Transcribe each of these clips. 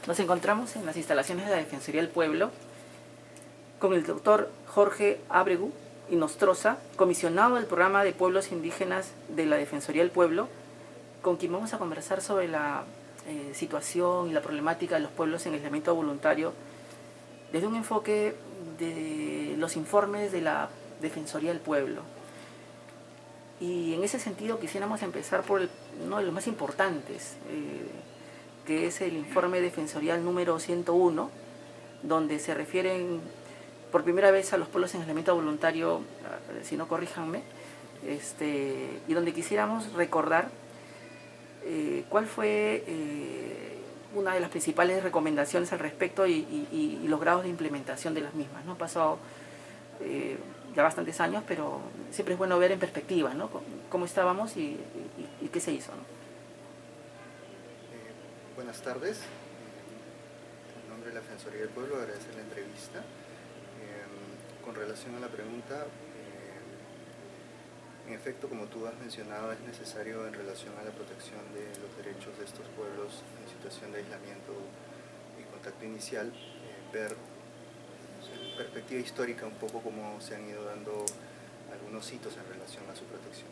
Nos encontramos en las instalaciones de la Defensoría del Pueblo con el doctor Jorge Ábregu y Nostroza, comisionado del programa de pueblos indígenas de la Defensoría del Pueblo, con quien vamos a conversar sobre la situación y la problemática de los pueblos en aislamiento voluntario desde un enfoque de los informes de la Defensoría del Pueblo. Y en ese sentido quisiéramos empezar por uno de los más importantes, que es el informe defensorial número 101, donde se refieren por primera vez a los pueblos en aislamiento voluntario, si no corríjanme, y donde quisiéramos recordar cuál fue una de las principales recomendaciones al respecto y los grados de implementación de las mismas, ¿no? Han pasado ya bastantes años, pero siempre es bueno ver en perspectiva, ¿no? Cómo estábamos y qué se hizo, ¿no? Buenas tardes. En nombre de la Defensoría del Pueblo agradecer la entrevista. Con relación a la pregunta, en efecto, como tú has mencionado, es necesario en relación a la protección de los derechos de estos pueblos en situación de aislamiento y contacto inicial, ver en perspectiva histórica un poco cómo se han ido dando algunos hitos en relación a su protección,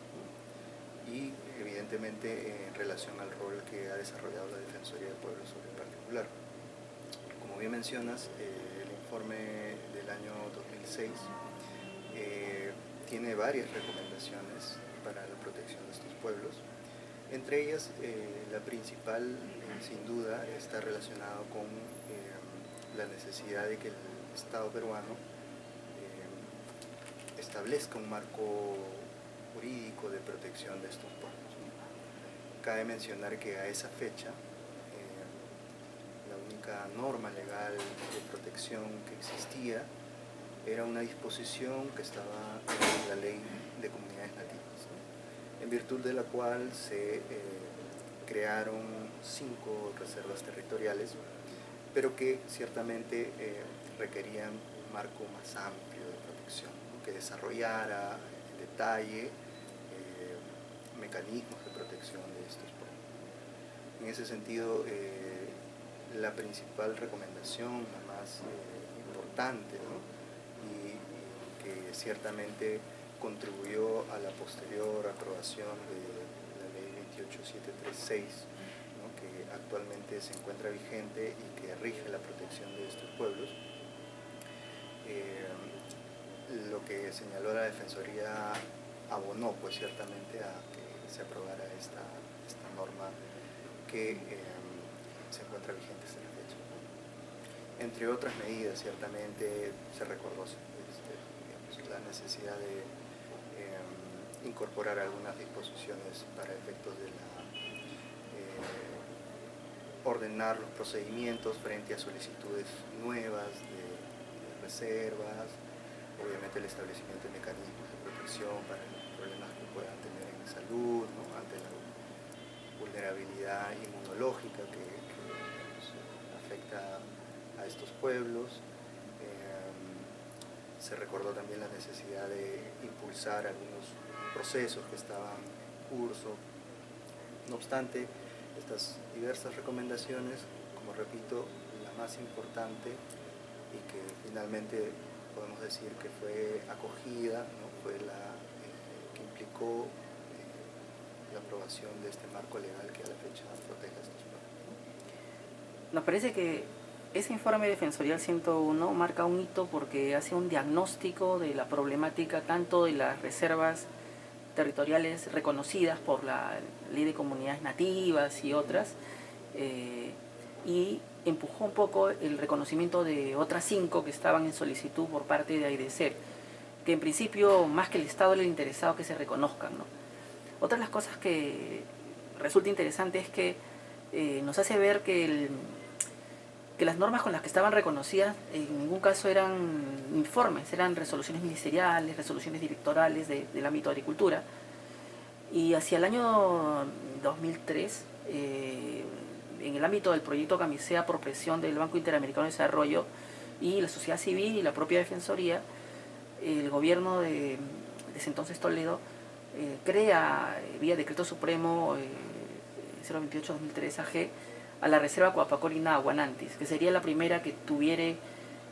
y evidentemente en relación al rol que ha desarrollado la Defensoría del Pueblo sobre el particular. Como bien mencionas, el informe del año 2006 tiene varias recomendaciones para la protección de estos pueblos. Entre ellas, la principal, sin duda, está relacionado con la necesidad de que el Estado peruano establezca un marco jurídico de protección de estos pueblos, ¿no? Cabe mencionar que a esa fecha la única norma legal de protección que existía era una disposición que estaba en la Ley de Comunidades Nativas, ¿no? En virtud de la cual se crearon 5 reservas territoriales, pero que ciertamente requerían un marco más amplio de protección, ¿no? Que desarrollara en detalle mecanismos de protección de estos pueblos. En ese sentido, la principal recomendación, la más importante, ¿no? y que ciertamente contribuyó a la posterior aprobación de la Ley 28736, ¿no? Que actualmente se encuentra vigente y que rige la protección de estos pueblos. Lo que señaló la Defensoría abonó pues ciertamente a que se aprobara esta norma que se encuentra vigente hasta la fecha. Entre otras medidas, ciertamente se recordó digamos, la necesidad de incorporar algunas disposiciones para efectos de ordenar los procedimientos frente a solicitudes nuevas de reservas, obviamente el establecimiento de mecanismos de protección para los problemas que puedan tener en salud, ¿no? Ante la vulnerabilidad inmunológica que afecta a estos pueblos. Se recordó también la necesidad de impulsar algunos procesos que estaban en curso. No obstante, estas diversas recomendaciones, como repito, la más importante y que finalmente podemos decir que fue acogida, ¿no? Fue la que implicó la aprobación de este marco legal que a la fecha protege a estos pueblos. Nos parece que ese informe defensorial 101 marca un hito porque hace un diagnóstico de la problemática tanto de las reservas territoriales reconocidas por la Ley de Comunidades Nativas y otras, y empujó un poco el reconocimiento de otras 5 que estaban en solicitud por parte de AIDESER, que en principio más que el Estado le interesaba que se reconozcan, ¿no? Otra de las cosas que resulta interesante es que nos hace ver que las normas con las que estaban reconocidas en ningún caso eran informes, eran resoluciones ministeriales, resoluciones directorales del ámbito de agricultura. Y hacia el año 2003, en el ámbito del proyecto Camisea por presión del Banco Interamericano de Desarrollo y la sociedad civil y la propia Defensoría, el gobierno de ese entonces Toledo crea, vía Decreto Supremo 028-2003 AG, a la reserva Coapacori-Nahuanantis, que sería la primera que tuviera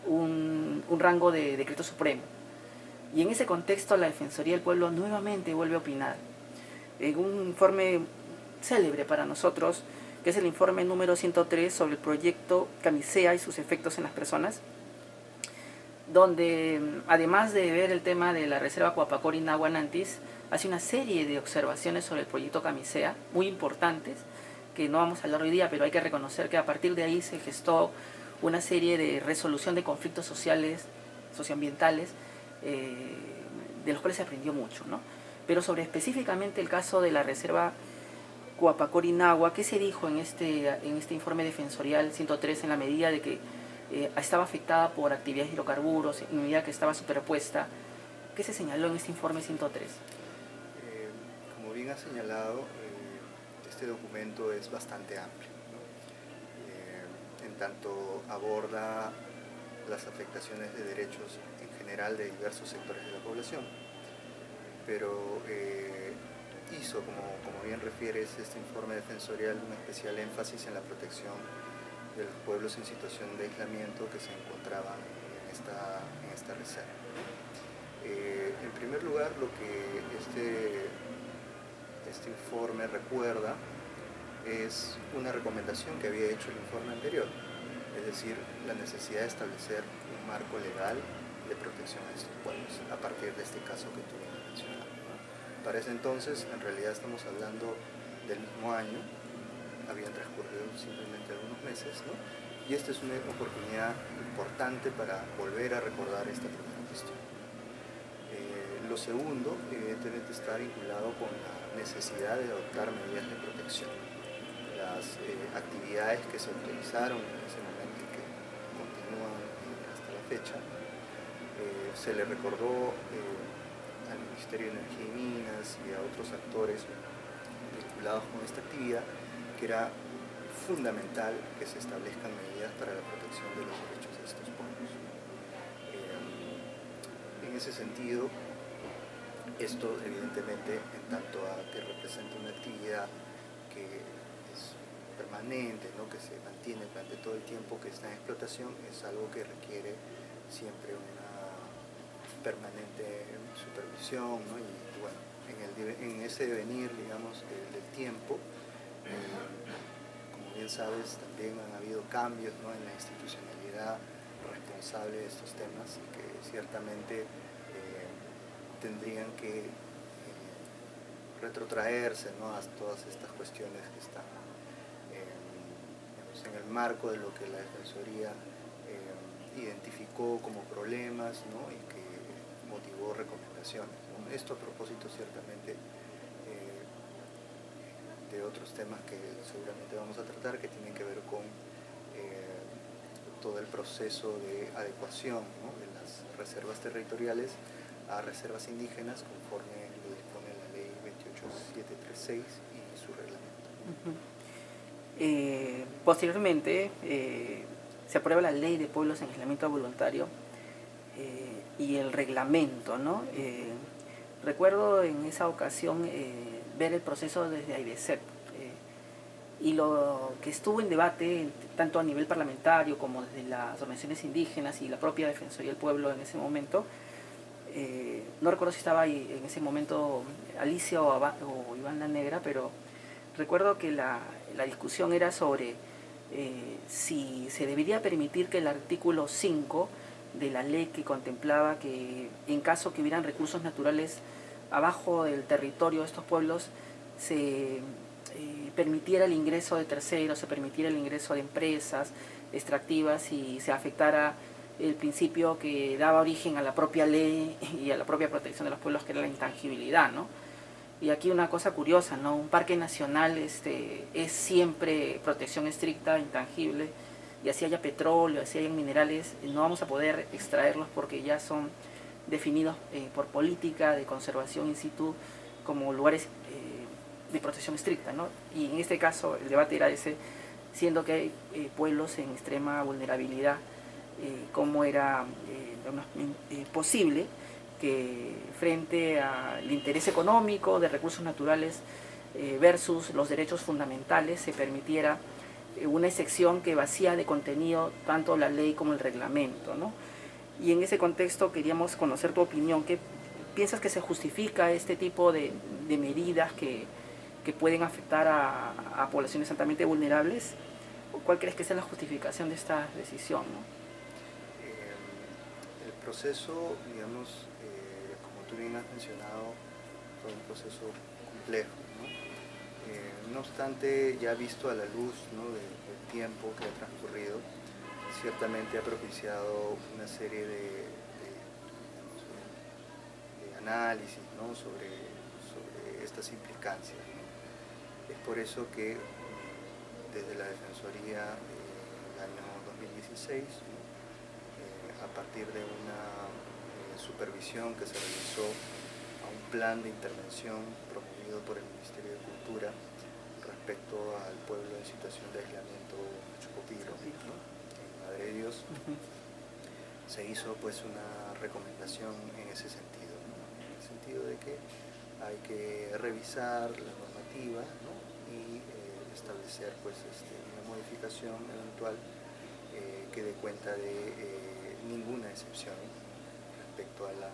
un rango de decreto supremo. Y en ese contexto la Defensoría del Pueblo nuevamente vuelve a opinar. En un informe célebre para nosotros, que es el informe número 103 sobre el proyecto Camisea y sus efectos en las personas, donde además de ver el tema de la reserva Coapacori-Nahuanantis, hace una serie de observaciones sobre el proyecto Camisea, muy importantes, que no vamos a hablar hoy día, pero hay que reconocer que a partir de ahí se gestó una serie de resolución de conflictos sociales, socioambientales, de los cuales se aprendió mucho, ¿no? Pero sobre específicamente el caso de la reserva Coapacori-Nahua, ¿qué se dijo en este informe defensorial 103 en la medida de que estaba afectada por actividades de hidrocarburos, en medida que estaba superpuesta? ¿Qué se señaló en este informe 103? Como bien ha señalado, este documento es bastante amplio, ¿no? En tanto aborda las afectaciones de derechos en general de diversos sectores de la población, pero hizo, como bien refieres, este informe defensorial un especial énfasis en la protección de los pueblos en situación de aislamiento que se encontraban en esta reserva. En primer lugar, lo que este informe recuerda es una recomendación que había hecho el informe anterior, es decir, la necesidad de establecer un marco legal de protección a estos pueblos, a partir de este caso que tú mencionabas, ¿no? Para ese entonces, en realidad estamos hablando del mismo año, habían transcurrido simplemente algunos meses, ¿no? Y esta es una oportunidad importante para volver a recordar esta primera cuestión. Lo segundo, evidentemente, está vinculado con la necesidad de adoptar medidas de protección. Las actividades que se autorizaron en ese momento y que continúan hasta la fecha, se le recordó al Ministerio de Energía y Minas y a otros actores vinculados con esta actividad que era fundamental que se establezcan medidas para la protección de los derechos de estos pueblos. En ese sentido, esto evidentemente, en tanto a que representa una actividad que es permanente, ¿no?, que se mantiene durante todo el tiempo que está en explotación, es algo que requiere siempre una permanente supervisión, ¿no? Y bueno, en ese devenir, digamos, del tiempo, como bien sabes, también han habido cambios, ¿no?, en la institucionalidad responsable de estos temas y que ciertamente tendrían que retrotraerse, ¿no?, a todas estas cuestiones que están en el marco de lo que la Defensoría identificó como problemas, ¿no?, y que motivó recomendaciones, ¿no? Esto a propósito ciertamente de otros temas que seguramente vamos a tratar, que tienen que ver con todo el proceso de adecuación, ¿no?, de las reservas territoriales a reservas indígenas conforme lo dispone la ley 28736 y su reglamento. Posteriormente se aprueba la ley de pueblos en aislamiento voluntario y el reglamento, ¿no? Recuerdo en esa ocasión ver el proceso desde AIDESEP y lo que estuvo en debate tanto a nivel parlamentario como desde las organizaciones indígenas y la propia Defensoría del Pueblo en ese momento. No recuerdo si estaba ahí en ese momento Alicia o Iván La Negra, pero recuerdo que la discusión era sobre si se debería permitir que el artículo 5 de la ley que contemplaba que en caso que hubieran recursos naturales abajo del territorio de estos pueblos se permitiera el ingreso de terceros, se permitiera el ingreso de empresas extractivas y se afectara el principio que daba origen a la propia ley y a la propia protección de los pueblos, que era la intangibilidad, ¿no? Y aquí una cosa curiosa, ¿no? Un parque nacional es siempre protección estricta, intangible, y así haya petróleo, así haya minerales, no vamos a poder extraerlos porque ya son definidos por política de conservación in situ como lugares de protección estricta, ¿no? Y en este caso el debate era ese, siendo que hay pueblos en extrema vulnerabilidad, cómo era posible que frente al interés económico de recursos naturales versus los derechos fundamentales se permitiera una excepción que vacía de contenido tanto la ley como el reglamento, ¿no? Y en ese contexto queríamos conocer tu opinión. ¿Qué piensas que se justifica este tipo de medidas que pueden afectar a poblaciones altamente vulnerables? ¿Cuál crees que sea la justificación de esta decisión, ¿no? El proceso, digamos, como tú bien has mencionado, fue un proceso complejo, ¿no? No obstante, ya visto a la luz, ¿no?, del tiempo que ha transcurrido, ciertamente ha propiciado una serie de análisis, ¿no?, sobre estas implicancias, ¿no? Es por eso que desde la Defensoría del año 2016, ¿no?, a partir de una supervisión que se realizó a un plan de intervención promovido por el Ministerio de Cultura respecto al pueblo en situación de aislamiento Machu Picchu, ¿no?, en Madre de Dios, se hizo pues una recomendación en ese sentido, ¿no?, en el sentido de que hay que revisar la normativa, ¿no?, y establecer pues una modificación eventual que dé cuenta de ninguna excepción respecto a la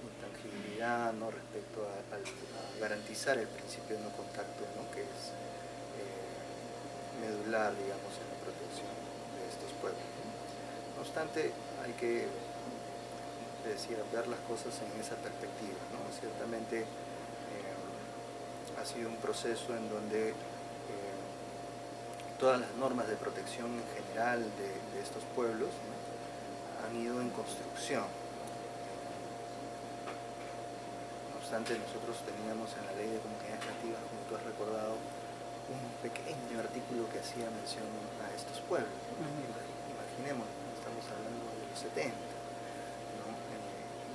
intangibilidad, ¿no?, respecto a garantizar el principio de no contacto, ¿no?, que es medular, digamos, en la protección de estos pueblos, ¿no? No obstante, hay que ver las cosas en esa perspectiva, ¿no? Ciertamente ha sido un proceso en donde todas las normas de protección en general de estos pueblos, ¿no?, han ido en construcción. No obstante, nosotros teníamos en la Ley de Comunidades Nativas, como tú has recordado, un pequeño artículo que hacía mención a estos pueblos, ¿no? Imaginemos, estamos hablando de los 70, ¿no?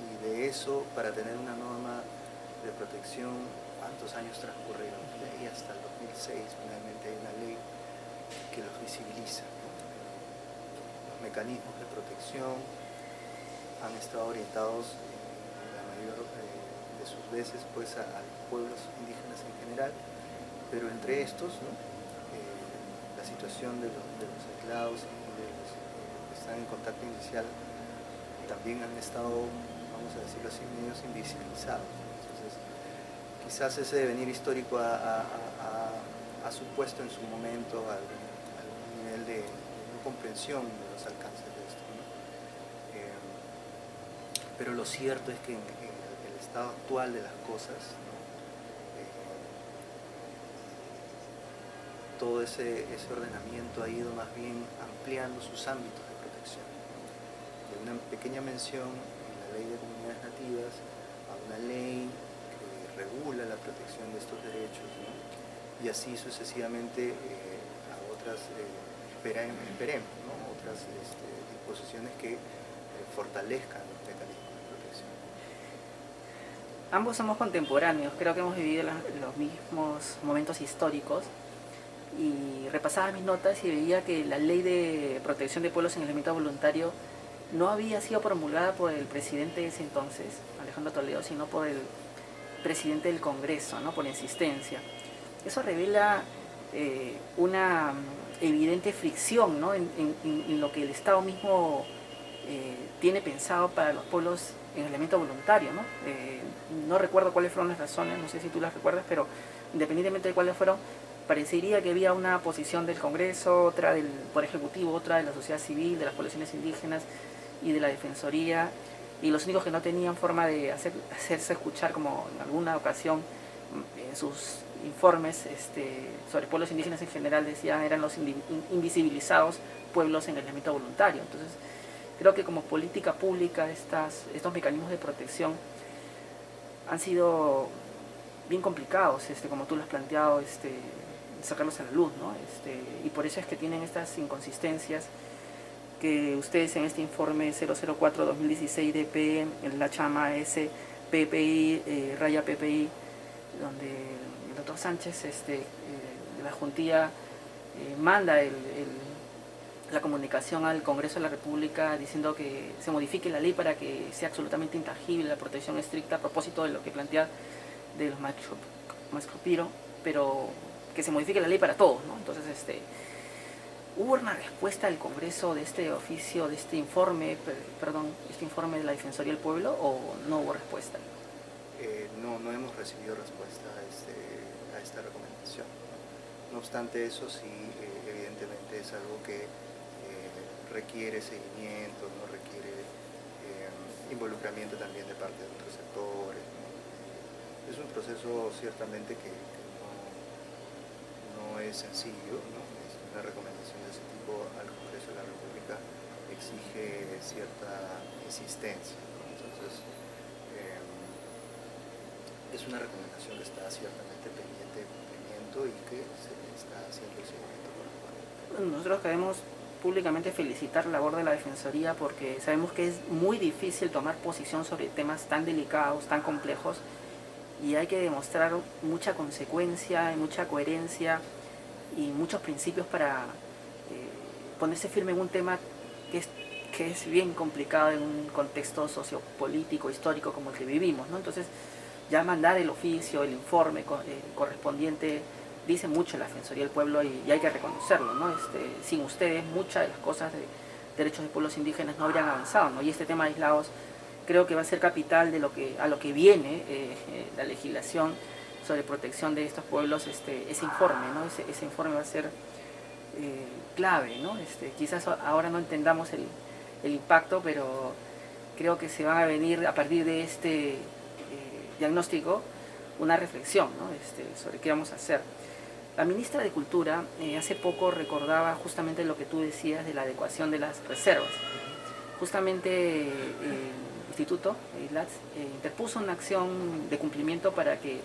Y de eso, para tener una norma de protección, ¿cuántos años transcurrieron? De ahí hasta el 2006, finalmente hay una ley que los visibiliza, ¿no? Los mecanismos de protección han estado orientados la mayor de sus veces pues a los pueblos indígenas en general, pero entre estos, ¿no?, la situación de los aislados y de los que están en contacto inicial también han estado, vamos a decirlo así, medios invisibilizados. Entonces, quizás ese devenir histórico ha supuesto en su momento algún nivel de no comprensión de los alcances de esto, ¿no? Pero lo cierto es que en el estado actual de las cosas, ¿no?, todo ese ordenamiento ha ido más bien ampliando sus ámbitos de protección, ¿no?, de una pequeña mención en la Ley de Comunidades Nativas a una ley que regula la protección de estos derechos, ¿no?, y así sucesivamente a otras esperemos, ¿no?, otras disposiciones que fortalezcan los mecanismos de protección. Ambos somos contemporáneos, creo que hemos vivido los mismos momentos históricos, y repasaba mis notas y veía que la Ley de Protección de Pueblos en Aislamiento Voluntario no había sido promulgada por el presidente de ese entonces, Alejandro Toledo, sino por el presidente del Congreso, ¿no?, por insistencia. Eso revela una evidente fricción, ¿no?, en lo que el Estado mismo tiene pensado para los pueblos en aislamiento voluntario, ¿no? No recuerdo cuáles fueron las razones, no sé si tú las recuerdas, pero independientemente de cuáles fueron, parecería que había una posición del Congreso, otra del Poder Ejecutivo, otra de la sociedad civil, de las poblaciones indígenas y de la Defensoría, y los únicos que no tenían forma de hacerse escuchar, como en alguna ocasión en sus informes sobre pueblos indígenas en general decían, eran los invisibilizados pueblos en aislamiento voluntario. Entonces, creo que como política pública estos mecanismos de protección han sido bien complicados, como tú lo has planteado, sacarlos a la luz, ¿no? Y por eso es que tienen estas inconsistencias que ustedes en este informe 004-2016 DP, en la chama S, PPI, raya PPI, donde el doctor Sánchez, de la Juntía, manda la comunicación al Congreso de la República diciendo que se modifique la ley para que sea absolutamente intangible la protección estricta, a propósito de lo que plantea de los Machu Picchu, pero que se modifique la ley para todos, ¿no? Entonces, ¿Hubo una respuesta del Congreso de este oficio, de este informe, este informe de la Defensoría del Pueblo, o no hubo respuesta? No hemos recibido respuesta a esta recomendación. No obstante eso, sí, evidentemente es algo que requiere seguimiento, no requiere involucramiento también de parte de otros sectores, ¿no? Es un proceso ciertamente que no es sencillo, ¿no? Es una recomendación de ese tipo al Congreso de la República exige cierta insistencia, ¿no? Entonces, es una recomendación que está ciertamente pendiente de cumplimiento y que se le está haciendo el seguimiento correspondiente. Nosotros queremos públicamente felicitar la labor de la Defensoría porque sabemos que es muy difícil tomar posición sobre temas tan delicados, tan complejos, y hay que demostrar mucha consecuencia y mucha coherencia y muchos principios para ponerse firme en un tema que es bien complicado en un contexto sociopolítico, histórico como el que vivimos, ¿no? Entonces, ya mandar el oficio, el informe correspondiente, dice mucho la Defensoría del Pueblo y hay que reconocerlo, ¿no? Sin ustedes muchas de las cosas de derechos de pueblos indígenas no habrían avanzado, ¿no? Y este tema de aislados creo que va a ser capital de a lo que viene la legislación sobre protección de estos pueblos, ese informe, ¿no? Ese informe va a ser clave, ¿no? Quizás ahora no entendamos el impacto, pero creo que se van a venir a partir de este diagnóstico una reflexión, ¿no? Sobre qué vamos a hacer. La ministra de Cultura hace poco recordaba justamente lo que tú decías de la adecuación de las reservas. Justamente el Instituto ILATS interpuso una acción de cumplimiento para que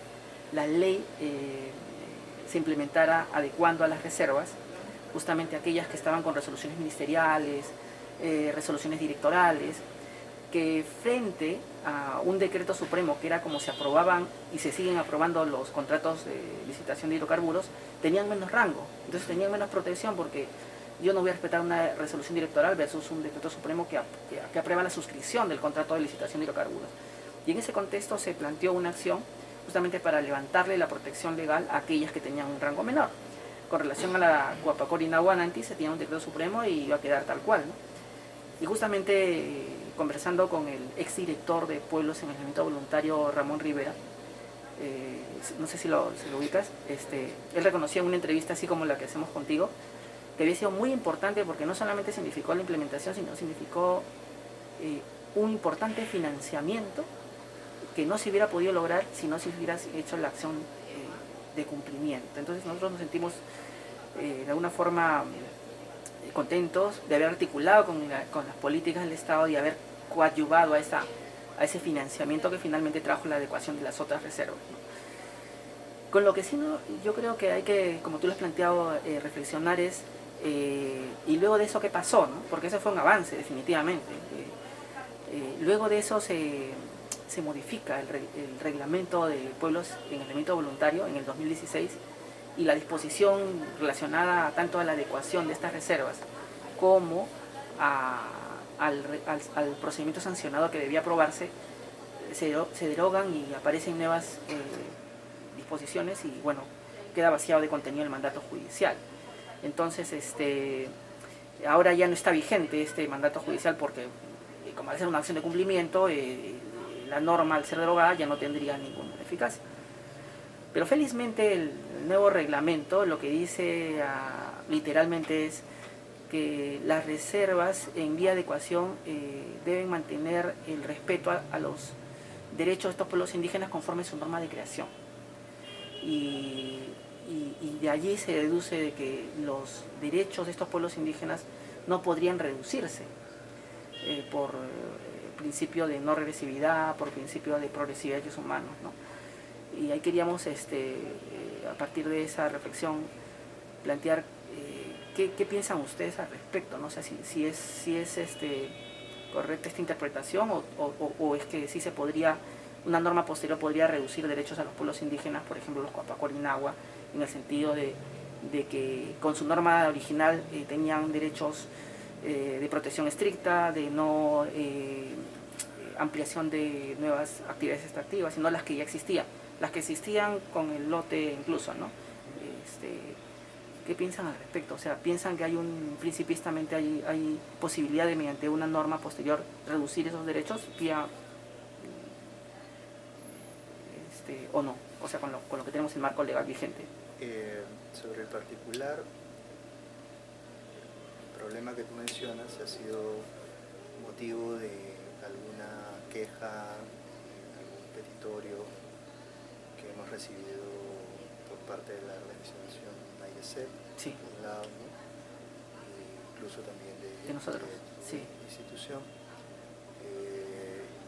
la ley se implementara adecuando a las reservas, justamente aquellas que estaban con resoluciones ministeriales, resoluciones directorales, que frente a un decreto supremo, que era como se aprobaban y se siguen aprobando los contratos de licitación de hidrocarburos, tenían menos rango, entonces tenían menos protección, porque yo no voy a respetar una resolución directoral versus un decreto supremo que aprueba la suscripción del contrato de licitación de hidrocarburos. Y en ese contexto se planteó una acción justamente para levantarle la protección legal a aquellas que tenían un rango menor. Con relación a la Huapacori Nahuananti se tenía un decreto supremo y iba a quedar tal cual, ¿no? Y justamente conversando con el exdirector de Pueblos en el Aislamiento Voluntario, Ramón Rivera, no sé si lo ubicas, él reconocía en una entrevista así como la que hacemos contigo, que había sido muy importante porque no solamente significó la implementación, sino significó un importante financiamiento que no se hubiera podido lograr si no se hubiera hecho la acción de cumplimiento. Entonces nosotros nos sentimos de alguna forma contentos de haber articulado con las políticas del Estado y haber coadyuvado a ese financiamiento que finalmente trajo la adecuación de las otras reservas, ¿no? Con lo que sí, no, yo creo que hay que, como tú lo has planteado, reflexionar y luego de eso qué pasó, ¿no? Porque ese fue un avance definitivamente. Luego de eso se modifica el reglamento de pueblos en el aislamiento voluntario en el 2016, y la disposición relacionada tanto a la adecuación de estas reservas como al procedimiento sancionado que debía aprobarse se derogan y aparecen nuevas disposiciones y bueno, queda vaciado de contenido el mandato judicial. Entonces ahora ya no está vigente este mandato judicial porque como al ser una acción de cumplimiento la norma al ser derogada ya no tendría ninguna eficacia. Pero felizmente el nuevo reglamento lo que dice literalmente es que las reservas en vía de adecuación deben mantener el respeto a los derechos de estos pueblos indígenas conforme su norma de creación. Y de allí se deduce de que los derechos de estos pueblos indígenas no podrían reducirse por principio de no regresividad, por principio de progresividad de derechos humanos, ¿no? Y ahí queríamos, a partir de esa reflexión, plantear qué piensan ustedes al respecto, ¿no? O sea, si es correcta esta interpretación o es que sí se podría, una norma posterior podría reducir derechos a los pueblos indígenas, por ejemplo los Huapacori Nahua, en el sentido de que con su norma original tenían derechos de protección estricta, de no ampliación de nuevas actividades extractivas, sino las que ya existían. Las que existían con el lote incluso, ¿no? ¿Qué piensan al respecto? O sea, ¿piensan que hay principistamente hay posibilidad de mediante una norma posterior reducir esos derechos vía o no? O sea, con lo que tenemos el marco legal vigente. Sobre el particular, el problema que tú mencionas ha sido motivo de alguna queja, algún petitorio que hemos recibido por parte de la organización AIESEP, sí, por un lado, ¿no? Incluso también de nosotros, sí, institución,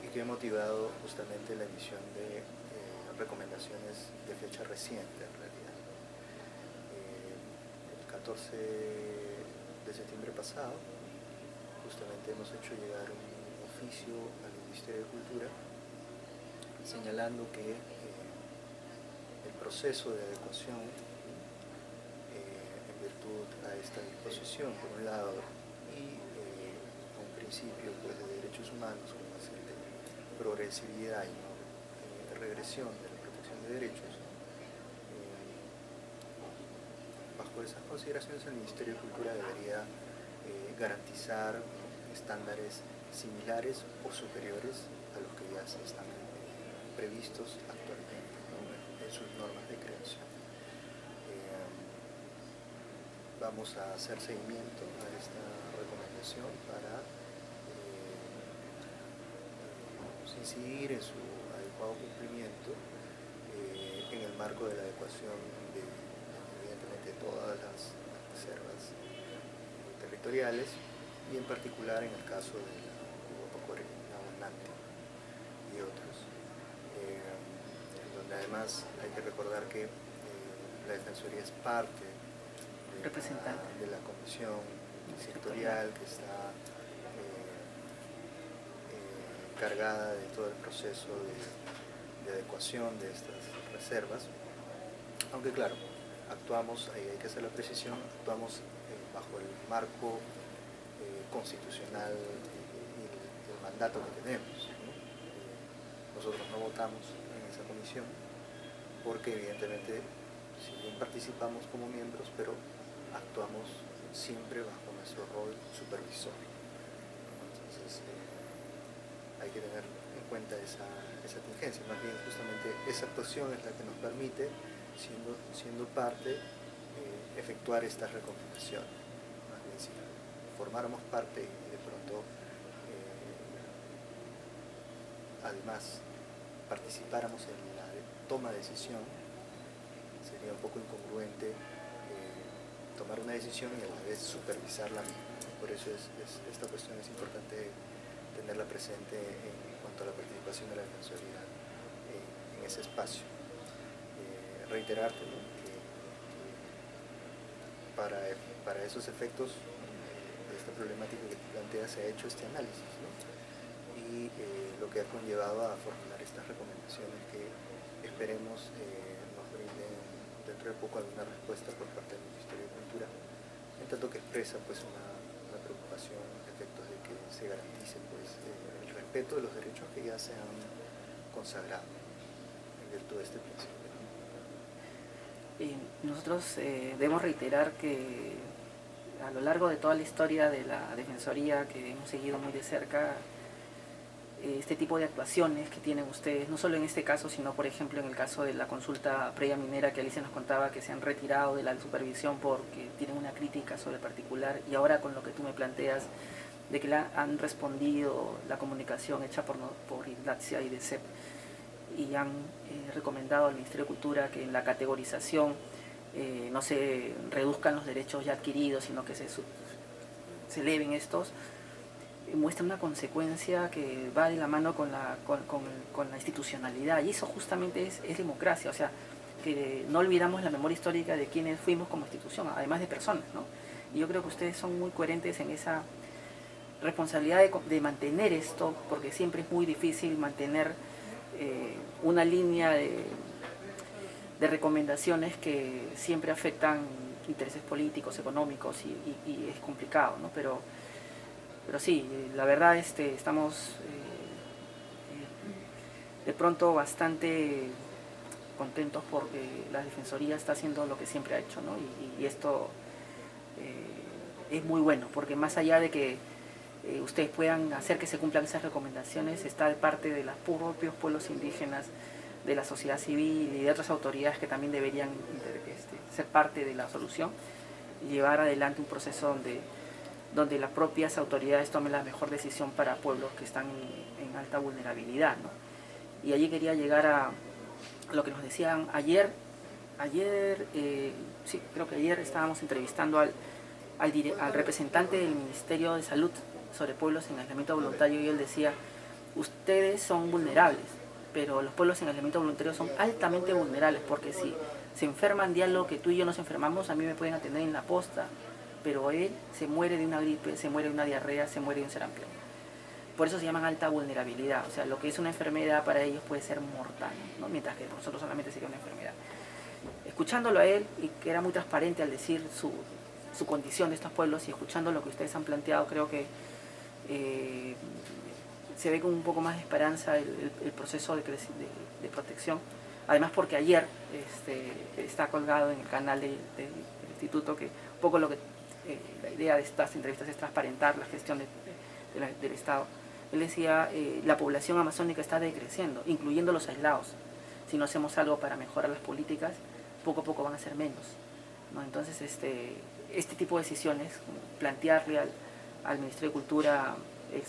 y que ha motivado justamente la emisión de recomendaciones de fecha reciente en realidad. El 14 de septiembre pasado justamente hemos hecho llegar un oficio al Ministerio de Cultura señalando que el proceso de adecuación en virtud a esta disposición, por un lado, y a un principio pues, de derechos humanos, como es el de progresividad y no regresión de la protección de derechos, bajo esas consideraciones el Ministerio de Cultura debería garantizar estándares similares o superiores a los que ya se están previstos actualmente, ¿no? En sus normas de creación. Vamos a hacer seguimiento a esta recomendación para incidir en su adecuado cumplimiento en el marco de la adecuación de, evidentemente, todas las reservas territoriales y en particular en el caso de la Huapacore, Nahuanante y otros, donde además hay que recordar que la Defensoría es parte de la comisión sectorial que está encargada de todo el proceso de adecuación de estas reservas, aunque claro, actuamos, ahí hay que hacer la precisión, actuamos bajo el marco constitucional y el mandato que tenemos, ¿no? Nosotros no votamos en esa comisión porque evidentemente si bien participamos como miembros, pero actuamos siempre bajo nuestro rol supervisor. Entonces hay que tener en cuenta esa tingencia, más bien justamente esa actuación es la que nos permite, siendo parte, efectuar estas recomendaciones. Más bien si formáramos parte y de pronto además participáramos en la toma de decisión, sería un poco incongruente tomar una decisión y a la vez supervisarla misma. Por eso esta cuestión es importante tenerla presente en cuanto a la participación de la Defensoría en ese espacio. Reiterarte, ¿no? que para esos efectos de esta problemática que tú planteas se ha hecho este análisis, ¿no? Y lo que ha conllevado a formular estas recomendaciones que esperemos nos brinden dentro de poco alguna respuesta por parte del Ministerio de Cultura, en tanto que expresa pues una preocupación a efectos de que se garantice pues, el respeto de los derechos que ya se han consagrado en virtud de este principio. Nosotros debemos reiterar que a lo largo de toda la historia de la Defensoría, que hemos seguido muy de cerca, este tipo de actuaciones que tienen ustedes, no solo en este caso, sino por ejemplo en el caso de la consulta previa minera que Alicia nos contaba que se han retirado de la supervisión porque tienen una crítica sobre el particular, y ahora con lo que tú me planteas de que han respondido la comunicación hecha por IDLATSIA y DECEP y han recomendado al Ministerio de Cultura que en la categorización no se reduzcan los derechos ya adquiridos, sino que se eleven estos, muestra una consecuencia que va de la mano con la institucionalidad, y eso justamente es democracia. O sea, que no olvidamos la memoria histórica de quienes fuimos como institución, además de personas, ¿no? Y yo creo que ustedes son muy coherentes en esa responsabilidad de mantener esto, porque siempre es muy difícil mantener una línea de recomendaciones que siempre afectan intereses políticos, económicos, y es complicado, ¿no? Pero sí, la verdad estamos de pronto bastante contentos porque la Defensoría está haciendo lo que siempre ha hecho, ¿no? Y esto es muy bueno, porque más allá de que ustedes puedan hacer que se cumplan esas recomendaciones, está de parte de los propios pueblos indígenas, de la sociedad civil y de otras autoridades que también deberían ser parte de la solución y llevar adelante un proceso donde las propias autoridades tomen la mejor decisión para pueblos que están en alta vulnerabilidad, ¿no? Y allí quería llegar a lo que nos decían ayer, sí, creo que ayer estábamos entrevistando al representante del Ministerio de Salud sobre pueblos en aislamiento voluntario y él decía, ustedes son vulnerables, pero los pueblos en aislamiento voluntario son altamente vulnerables, porque si se enferman de algo que tú y yo nos enfermamos, a mí me pueden atender en la posta, pero él se muere de una gripe, se muere de una diarrea, se muere de un sarampión. Por eso se llaman alta vulnerabilidad, o sea, lo que es una enfermedad para ellos puede ser mortal, ¿no? Mientras que para nosotros solamente sería una enfermedad. Escuchándolo a él, y que era muy transparente al decir su condición de estos pueblos, y escuchando lo que ustedes han planteado, creo que se ve con un poco más de esperanza el proceso de protección. Además porque ayer está colgado en el canal del instituto que un poco lo que la idea de estas entrevistas es transparentar la gestión del Estado. Él decía, la población amazónica está decreciendo, incluyendo los aislados. Si no hacemos algo para mejorar las políticas, poco a poco van a ser menos, ¿no? Entonces, este tipo de decisiones, plantearle al Ministerio de Cultura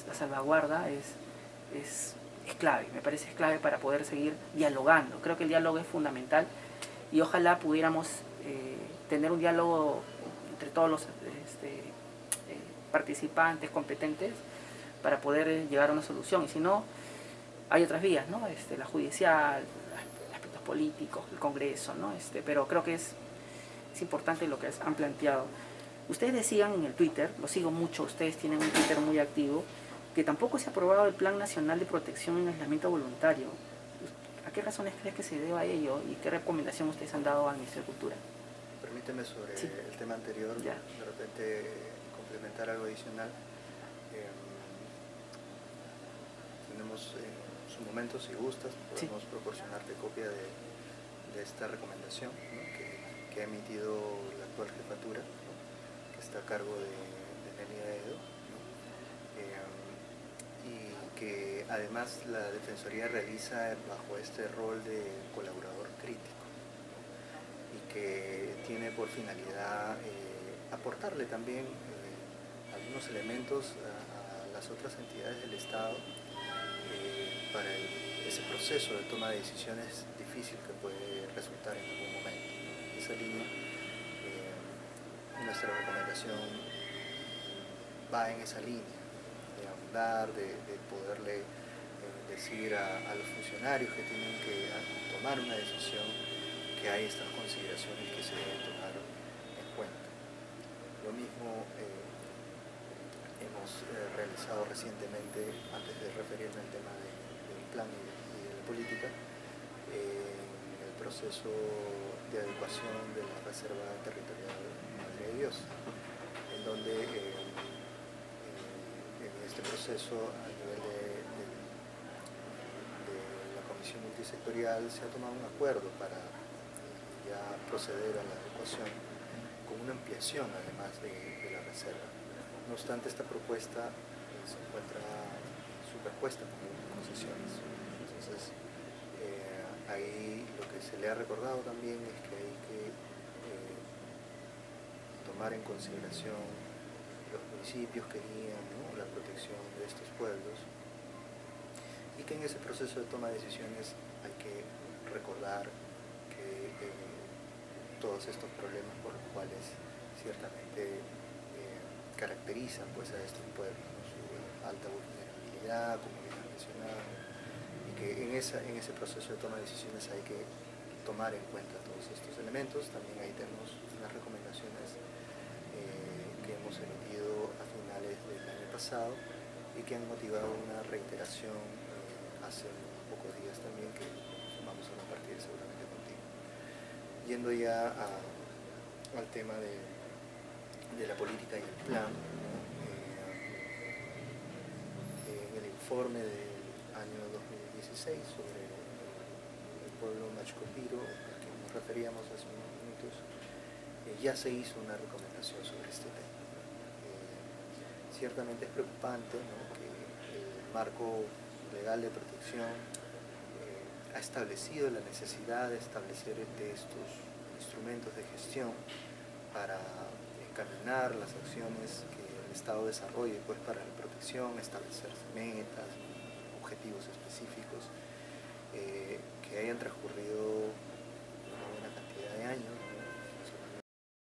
la salvaguarda es clave, me parece clave para poder seguir dialogando. Creo que el diálogo es fundamental y ojalá pudiéramos tener un diálogo entre todos los participantes competentes para poder llegar a una solución. Y si no, hay otras vías, ¿no? La judicial, aspectos políticos, el Congreso, ¿no? Pero creo que es importante lo que han planteado. Ustedes decían en el Twitter, lo sigo mucho, ustedes tienen un Twitter muy activo, que tampoco se ha aprobado el Plan Nacional de Protección en Aislamiento Voluntario. ¿A qué razones crees que se deba a ello y qué recomendación ustedes han dado al Ministerio de Cultura? Permíteme sobre Sí. el tema anterior, Ya. de repente complementar algo adicional. Tenemos en su momento, si gustas, podemos proporcionarte copia de esta recomendación, ¿no? que ha emitido la actual jefatura, ¿no? Que está a cargo de Nelia Edo, ¿no? Y que además la Defensoría realiza bajo este rol de colaborador crítico, ¿no? Y que tiene por finalidad aportarle también algunos elementos a las otras entidades del Estado para ese proceso de toma de decisiones difícil que puede resultar en algún momento, ¿no? En esa línea, nuestra recomendación va en esa línea, de ahondar, de poderle decir a los funcionarios que tienen que tomar una decisión que hay estas consideraciones que se deben tomar en cuenta. Lo mismo hemos realizado recientemente, antes de referirme al tema del plan y de la política, en el proceso de adecuación de la Reserva Territorial Madre de Dios, en donde en este proceso a nivel de la Comisión Multisectorial se ha tomado un acuerdo para ya proceder a la adecuación con una ampliación además de la reserva. No obstante, esta propuesta se encuentra superpuesta con concesiones. Entonces, ahí lo que se le ha recordado también es que hay que tomar en consideración los principios que guían, ¿no?, la protección de estos pueblos, y que en ese proceso de toma de decisiones hay que recordar que todos estos problemas por los cuales ciertamente caracterizan pues a estos pueblos, ¿no?, su alta vulnerabilidad, como bien han mencionado, y que en ese proceso de toma de decisiones hay que tomar en cuenta todos estos elementos. También ahí tenemos unas recomendaciones que hemos emitido a finales del año pasado y que han motivado una reiteración hace unos pocos días también, que vamos a compartir seguramente contigo. Yendo ya al tema de la política y el plan, ¿no? En el informe del año 2016 sobre el pueblo Machcopiro, al que nos referíamos hace unos minutos, ya se hizo una recomendación sobre este tema. Ciertamente es preocupante, ¿no?, que el marco legal de protección ha establecido la necesidad de establecer estos instrumentos de gestión para encaminar las acciones que el Estado desarrolle, pues, para la protección, establecer metas, objetivos específicos, que hayan transcurrido una buena cantidad de años.